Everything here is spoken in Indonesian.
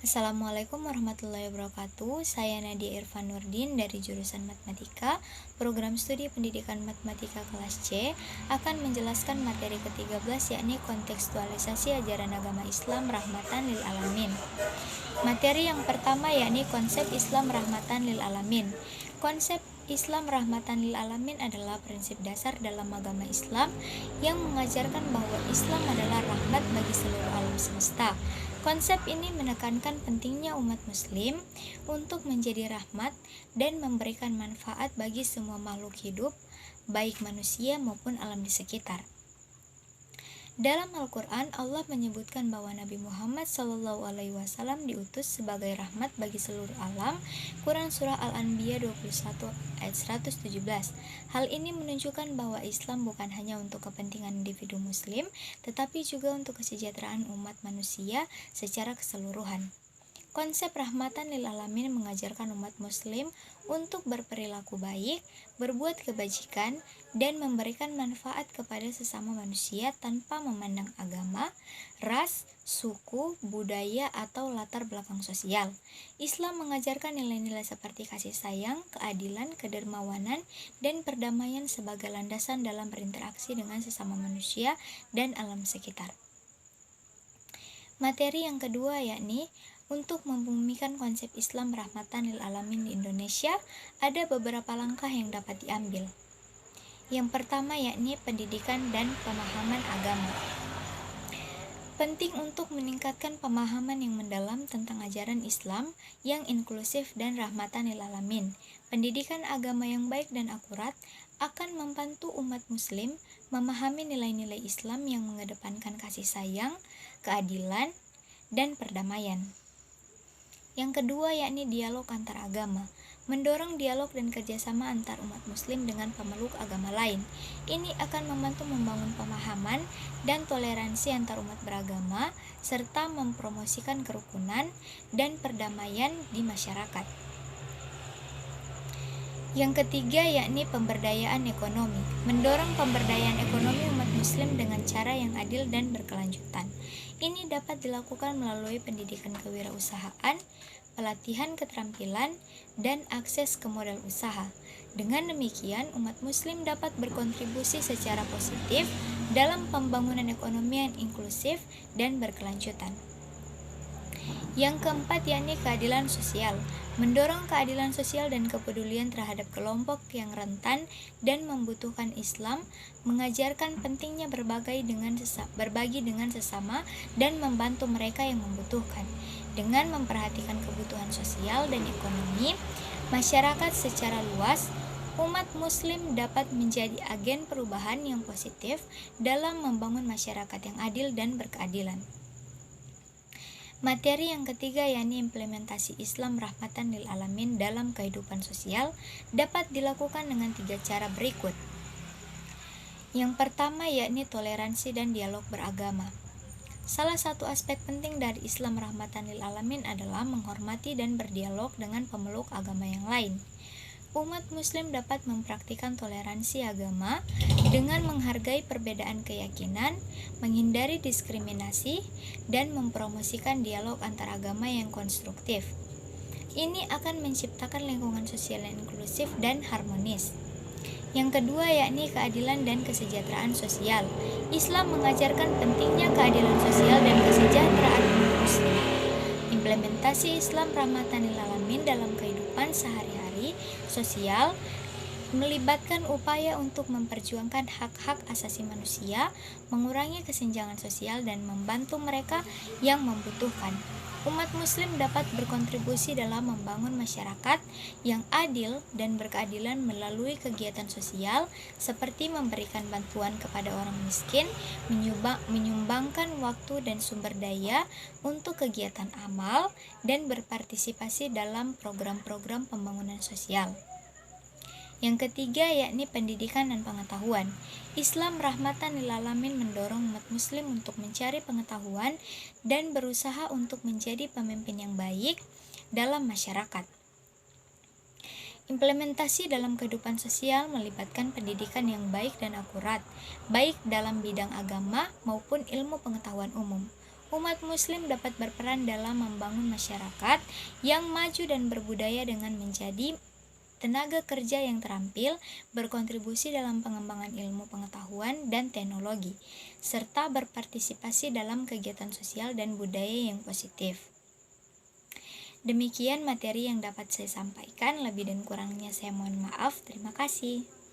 Assalamualaikum warahmatullahi wabarakatuh. Saya Nadia Irfan Nurdin dari jurusan Matematika, Program Studi Pendidikan Matematika kelas C, akan menjelaskan materi ke-13 yakni kontekstualisasi ajaran agama Islam rahmatan lil alamin. Materi yang pertama yakni konsep Islam rahmatan lil alamin. Konsep Islam rahmatan lil alamin adalah prinsip dasar dalam agama Islam yang mengajarkan bahwa Islam adalah rahmat bagi seluruh alam semesta. Konsep ini menekankan pentingnya umat muslim untuk menjadi rahmat dan memberikan manfaat bagi semua makhluk hidup, baik manusia maupun alam di sekitar. Dalam Al-Quran, Allah menyebutkan bahwa Nabi Muhammad SAW diutus sebagai rahmat bagi seluruh alam. Quran Surah Al-Anbiya 21 ayat 117. Hal ini menunjukkan bahwa Islam bukan hanya untuk kepentingan individu muslim, tetapi juga untuk kesejahteraan umat manusia secara keseluruhan. Konsep rahmatan lil alamin mengajarkan umat muslim untuk berperilaku baik, berbuat kebajikan, dan memberikan manfaat kepada sesama manusia tanpa memandang agama, ras, suku, budaya, atau latar belakang sosial. Islam mengajarkan nilai-nilai seperti kasih sayang, keadilan, kedermawanan, dan perdamaian sebagai landasan dalam berinteraksi dengan sesama manusia dan alam sekitar. Materi yang kedua yakni untuk membumikan konsep Islam rahmatan lil alamin di Indonesia, ada beberapa langkah yang dapat diambil. Yang pertama yakni pendidikan dan pemahaman agama. Penting untuk meningkatkan pemahaman yang mendalam tentang ajaran Islam yang inklusif dan rahmatan lil alamin. Pendidikan agama yang baik dan akurat akan membantu umat muslim memahami nilai-nilai Islam yang mengedepankan kasih sayang, keadilan, dan perdamaian. Yang kedua yakni dialog antar agama, mendorong dialog dan kerjasama antar umat muslim dengan pemeluk agama lain. Ini akan membantu membangun pemahaman dan toleransi antar umat beragama, serta mempromosikan kerukunan dan perdamaian di masyarakat. Yang ketiga yakni pemberdayaan ekonomi, mendorong pemberdayaan ekonomi umat muslim dengan cara yang adil dan berkelanjutan. Ini dapat dilakukan melalui pendidikan kewirausahaan, pelatihan keterampilan, dan akses ke modal usaha. Dengan demikian, umat muslim dapat berkontribusi secara positif dalam pembangunan ekonomi yang inklusif dan berkelanjutan. Yang keempat yakni keadilan sosial, mendorong keadilan sosial dan kepedulian terhadap kelompok yang rentan dan membutuhkan. Islam mengajarkan pentingnya berbagi dengan sesama dan membantu mereka yang membutuhkan. Dengan memperhatikan kebutuhan sosial dan ekonomi masyarakat secara luas, umat muslim dapat menjadi agen perubahan yang positif dalam membangun masyarakat yang adil dan berkeadilan. Materi yang ketiga yakni implementasi Islam rahmatan lil alamin dalam kehidupan sosial dapat dilakukan dengan 3 cara berikut. Yang pertama yakni toleransi dan dialog beragama. Salah satu aspek penting dari Islam rahmatan lil alamin adalah menghormati dan berdialog dengan pemeluk agama yang lain. Umat muslim dapat mempraktikkan toleransi agama dengan menghargai perbedaan keyakinan, menghindari diskriminasi, dan mempromosikan dialog antar agama yang konstruktif. Ini akan menciptakan lingkungan sosial yang inklusif dan harmonis. Yang kedua yakni keadilan dan kesejahteraan sosial. Islam mengajarkan pentingnya keadilan sosial dan kesejahteraan umat muslim. Implementasi Islam rahmatan lil alamin dalam kehidupan sehari-hari sosial melibatkan upaya untuk memperjuangkan hak-hak asasi manusia, mengurangi kesenjangan sosial, dan membantu mereka yang membutuhkan. Umat muslim dapat berkontribusi dalam membangun masyarakat yang adil dan berkeadilan melalui kegiatan sosial seperti memberikan bantuan kepada orang miskin, menyumbangkan waktu dan sumber daya untuk kegiatan amal, dan berpartisipasi dalam program-program pembangunan sosial. Yang ketiga yakni pendidikan dan pengetahuan. Islam rahmatan lil alamin mendorong umat muslim untuk mencari pengetahuan dan berusaha untuk menjadi pemimpin yang baik dalam masyarakat. Implementasi dalam kehidupan sosial melibatkan pendidikan yang baik dan akurat, baik dalam bidang agama maupun ilmu pengetahuan umum. umat muslim dapat berperan dalam membangun masyarakat yang maju dan berbudaya dengan menjadi tenaga kerja yang terampil, berkontribusi dalam pengembangan ilmu pengetahuan dan teknologi, serta berpartisipasi dalam kegiatan sosial dan budaya yang positif. Demikian materi yang dapat saya sampaikan, lebih dan kurangnya saya mohon maaf. Terima kasih.